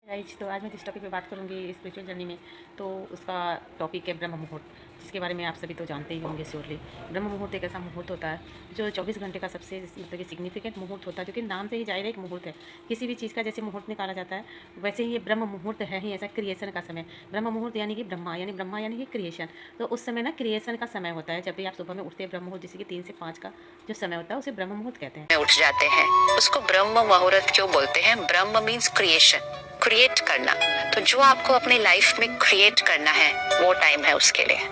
Right, तो आज मैं जिस टॉपिक पे बात करूँगी स्पिरिचुअल जर्नी में, तो उसका टॉपिक है ब्रह्म मुहूर्त, जिसके बारे में आप सभी तो जानते ही होंगे श्योरली। ब्रह्म मुहूर्त एक ऐसा मुहूर्त होता है जो 24 घंटे का सबसे मतलब कि सिग्निफिकेंट मुहूर्त होता है, जो कि नाम से ही जाहिर है एक मुहूर्त है। किसी भी चीज़ का जैसे मुहूर्त निकाला जाता है, वैसे ही ये ब्रह्म मुहूर्त है ही ऐसा क्रिएशन का समय। ब्रह्म मुहूर्त यानी कि ब्रह्मा यानी कि क्रिएशन। तो उस समय ना क्रिएशन का समय होता है। जब भी आप सुबह में उठते हैं, ब्रह्म मुहूर्त जैसे कि 3 से 5 का जो समय होता है, उसे ब्रह्म मुहूर्त कहते हैं। उठ जाते हैं, उसको ब्रह्म मुहूर्त क्यों बोलते हैं? ब्रह्म मीन्स क्रिएशन, क्रिएट करना। तो जो आपको अपनी लाइफ में क्रिएट करना है वो टाइम है उसके लिए।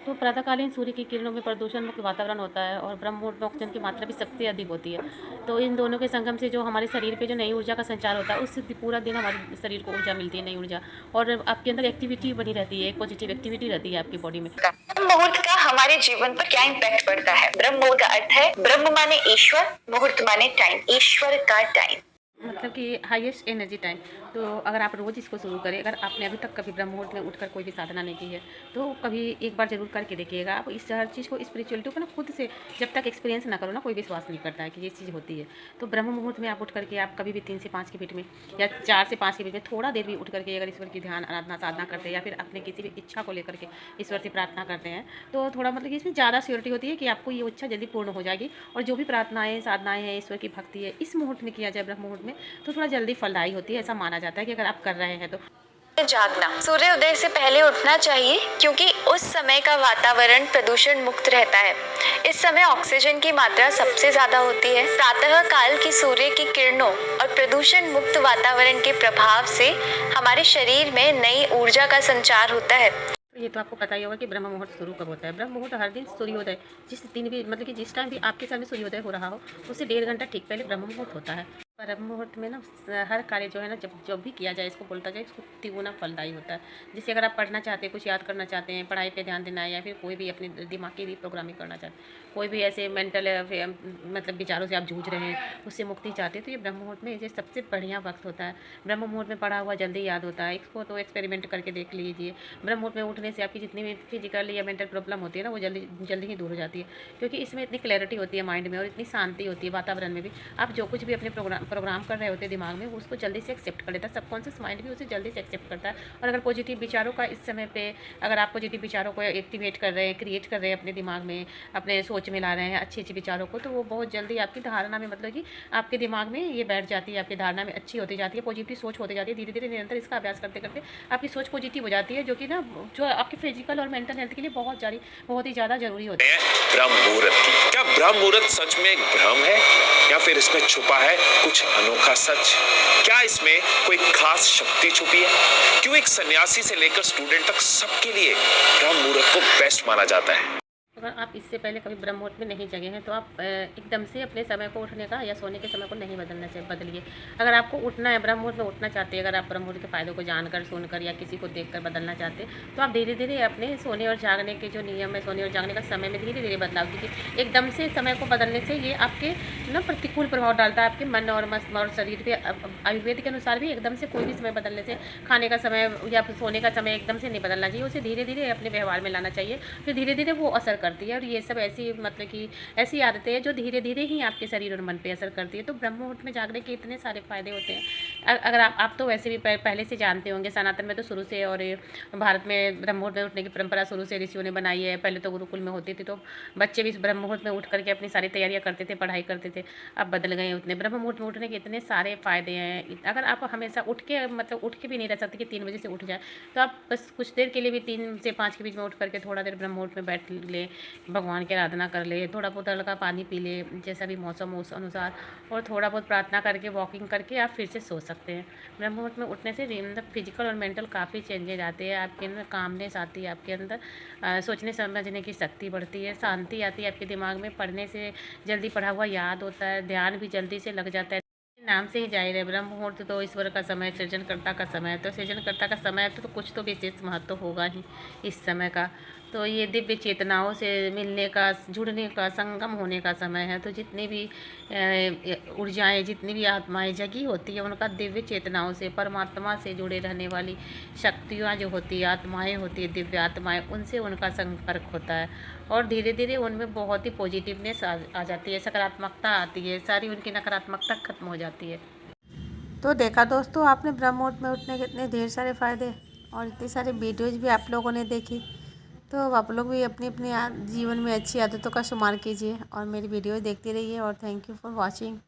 तो प्रातःकालीन सूर्य की किरणों में प्रदूषण मुक्त वातावरण होता है और ब्रह्म मुहूर्त में ऑक्सीजन की मात्रा भी सबसे अधिक होती है। तो इन दोनों के संगम से जो हमारे शरीर पे जो नई ऊर्जा का संचार होता है, उससे पूरा दिन हमारे शरीर को ऊर्जा मिलती है, नई ऊर्जा, और आपके अंदर एक्टिविटी बनी रहती है, एक पॉजिटिव एक्टिविटी रहती है आपकी बॉडी में। ब्रह्म मुहूर्त का हमारे जीवन पर क्या इम्पैक्ट पड़ता है? ब्रह्म मुहूर्त का अर्थ है ब्रह्म माने ईश्वर, मुहूर्त माने टाइम, ईश्वर का टाइम, मतलब कि हाईएस्ट एनर्जी टाइम। तो अगर आप रोज़ इसको शुरू करें, अगर आपने अभी तक कभी ब्रह्म मुहूर्त में उठकर कोई भी साधना नहीं की है, तो कभी एक बार ज़रूर करके देखिएगा। आप इस हर चीज़ को, स्पिरिचुअलिटी को ना खुद से जब तक एक्सपीरियंस ना करो ना, कोई विश्वास नहीं करता है कि ये चीज़ होती है। तो ब्रह्म मुहूर्त में आप उठ करके आप कभी भी 3 से 5 के बीच में या 4 से 5 के बीच में थोड़ा देर भी उठ करके अगर ईश्वर की ध्यान आराधना साधना करते हैं, या फिर अपने किसी भी इच्छा को लेकर के ईश्वर से प्रार्थना करते हैं, तो थोड़ा मतलब कि इसमें ज़्यादा श्योरिटी होती है कि आपको ये इच्छा जल्दी पूर्ण हो जाएगी। और जो भी प्रार्थनाएँ साधनाएँ हैं, ईश्वर की भक्ति है, इस मुहूर्त में किया जाए ब्रह्म मुहूर्त में, तो थोड़ा जल्दी फलदायी होती है। ऐसा माना जाता है कि अगर आप कर रहे हैं तो। जागना, सूर्य उदय से पहले उठना चाहिए क्योंकि उस समय का वातावरण प्रदूषण मुक्त रहता है। इस समय ऑक्सीजन की मात्रा सबसे ज्यादा होती है। प्रातः काल की सूर्य की किरणों और प्रदूषण मुक्त वातावरण के प्रभाव से हमारे शरीर में नई ऊर्जा का संचार होता है। ये तो आपको पता ही होगा कि ब्रह्म मुहूर्त शुरू कब होता है। ब्रह्म मुहूर्त हर दिन सूर्योदय, जिस दिन भी मतलब कि जिस टाइम भी आपके सामने सूर्योदय हो रहा हो, उससे 1.5 घंटा ठीक पहले ब्रह्म मुहूर्त होता है। ब्रह्म मुहूर्त में ना हर कार्य जो है ना, जब जब भी किया जाए, इसको बोलता जाए, इसको तिगुना फलदायी होता है। जैसे अगर आप पढ़ना चाहते हैं, कुछ याद करना चाहते हैं, पढ़ाई पे ध्यान देना है, या फिर कोई भी अपने दिमाग की रिप्रोग्रामिंग करना चाहते हैं, कोई भी ऐसे मेंटल मतलब विचारों से आप जूझ रहे हैं, उससे मुक्ति चाहते हैं, तो ये ब्रह्म मुहूर्त में ये सबसे बढ़िया वक्त होता है। ब्रह्म मुहूर्त में पढ़ा हुआ जल्दी याद होता है। इसको तो एक्सपेरिमेंट करके देख लीजिए। ब्रह्म मुहूर्त में उठने से आपकी जितनी भी फिजिकल या मेंटल प्रॉब्लम होती है ना, वो जल्दी जल्दी ही दूर हो जाती है, क्योंकि इसमें इतनी क्लैरिटी होती है माइंड में, और इतनी शांति होती है वातावरण में भी। आप जो कुछ भी अपने प्रोग्राम कर रहे होते हैं दिमाग में, उसको जल्दी से एक्सेप्ट कर लेता है। सबकॉन्शियस माइंड भी उसे जल्दी से एक्सेप्ट करता है। और अगर पॉजिटिव विचारों का इस समय पे, अगर आप पॉजिटिव विचारों को एक्टिवेट कर रहे हैं, क्रिएट कर रहे हैं अपने दिमाग में, अपने सोच में ला रहे हैं अच्छी अच्छी विचारों को, तो वो बहुत जल्दी आपकी धारणा में, मतलब कि आपके दिमाग में ये बैठ जाती है, आपकी धारणा में अच्छी होती जाती है, पॉजिटिव सोच होती जाती है। धीरे धीरे निरंतर इसका अभ्यास करते करते आपकी सोच पॉजिटिव हो जाती है, जो कि ना जो आपके फिजिकल और मेंटल हेल्थ के लिए बहुत ही ज़्यादा जरूरी होती है। ब्रह्म मुहूर्त की, क्या ब्रह्म मुहूर्त सच में एक भ्रम है या फिर इसमें छुपा है कुछ अनोखा सच? क्या इसमें कोई खास शक्ति छुपी है? क्यों एक सन्यासी से लेकर स्टूडेंट तक सबके लिए ब्रह्म मुहूर्त को बेस्ट माना जाता है? अगर आप इससे पहले कभी ब्रह्म मुहूर्त में नहीं जगे हैं, तो आप एकदम से अपने समय को उठने का या सोने के समय को नहीं बदलिए। अगर आपको उठना है, ब्रह्म मुहूर्त में उठना चाहते हैं, अगर आप ब्रह्म मुहूर्त के फ़ायदों को जानकर, सुनकर या किसी को देखकर बदलना चाहते हैं, तो आप धीरे धीरे अपने सोने और जागने के जो नियम है, सोने और जागने का समय में धीरे धीरे बदलाव कीजिए। एकदम से समय को बदलने से ये आपके ना प्रतिकूल प्रभाव डालता है आपके मन और मस्तिष्क और शरीर पर। आयुर्वेद के अनुसार भी एकदम से कोई भी समय बदलने से, खाने का समय या सोने का समय एकदम से नहीं बदलना चाहिए, उसे धीरे धीरे अपने व्यवहार में लाना चाहिए। फिर धीरे धीरे वो असर करती है। और ये सब ऐसी मतलब कि ऐसी आदतें हैं जो धीरे धीरे ही आपके शरीर और मन पे असर करती है। तो ब्रह्म मुहूर्त में जागने के इतने सारे फ़ायदे होते हैं। अगर आप तो वैसे भी पहले से जानते होंगे, सनातन में तो शुरू से, और भारत में ब्रह्म मुहूर्त में उठने की परंपरा शुरू से ऋषियों ने बनाई है। पहले तो गुरुकुल में होती थी, तो बच्चे भी ब्रह्म मुहूर्त में उठ करके अपनी सारी तैयारियाँ करते थे, पढ़ाई करते थे। अब बदल गए उतने। ब्रह्म मुहूर्त में उठने के इतने सारे फ़ायदे हैं। अगर आप हमेशा उठ के मतलब उठ के भी नहीं रह सकते कि 3 बजे से उठ जाए, तो आप बस कुछ देर के लिए भी 3 से 5 के बीच में उठ करके थोड़ा देर ब्रह्म मुहूर्त में बैठ ले, भगवान की आराधना कर ले, थोड़ा बहुत हल्का पानी पी ले, जैसा भी मौसम हो उस अनुसार, और थोड़ा बहुत प्रार्थना करके, वॉकिंग करके आप फिर से सो सकते हैं। ब्रह्म मुहूर्त में उठने से मतलब फिजिकल और मेंटल काफ़ी चेंजेज आते हैं। आपके अंदर कामनेस आती है, आपके अंदर सोचने समझने की शक्ति बढ़ती है, शांति आती है आपके दिमाग में, पढ़ने से जल्दी पढ़ा हुआ याद होता है, ध्यान भी जल्दी से लग जाता है। नाम से ही जाहिर है, ब्रह्म मुहूर्त तो ईश्वर का समय, सृजनकर्ता का समय है। तो सृजनकर्ता का समय है, तो कुछ तो विशेष महत्व होगा ही इस समय का। तो ये दिव्य चेतनाओं से मिलने का, जुड़ने का, संगम होने का समय है। तो जितनी भी ऊर्जाएं, जितनी भी आत्माएं जगी होती है, उनका दिव्य चेतनाओं से, परमात्मा से जुड़े रहने वाली शक्तियाँ जो होती है, आत्माएं होती है, दिव्य आत्माएं, उनसे उनका संपर्क होता है। और धीरे धीरे उनमें बहुत ही पॉजिटिवनेस आ जाती है, सकारात्मकता आती है, सारी उनकी नकारात्मकता खत्म हो जाती है। तो देखा दोस्तों आपने ब्रह्म मुहूर्त में उठने के इतने ढेर सारे फ़ायदे और इतनी सारी वीडियोज़ भी आप लोगों ने देखी। तो अब आप लोग भी अपनी अपनी जीवन में अच्छी आदतों का शुमार कीजिए और मेरी वीडियो देखते रहिए और थैंक यू फॉर वॉचिंग।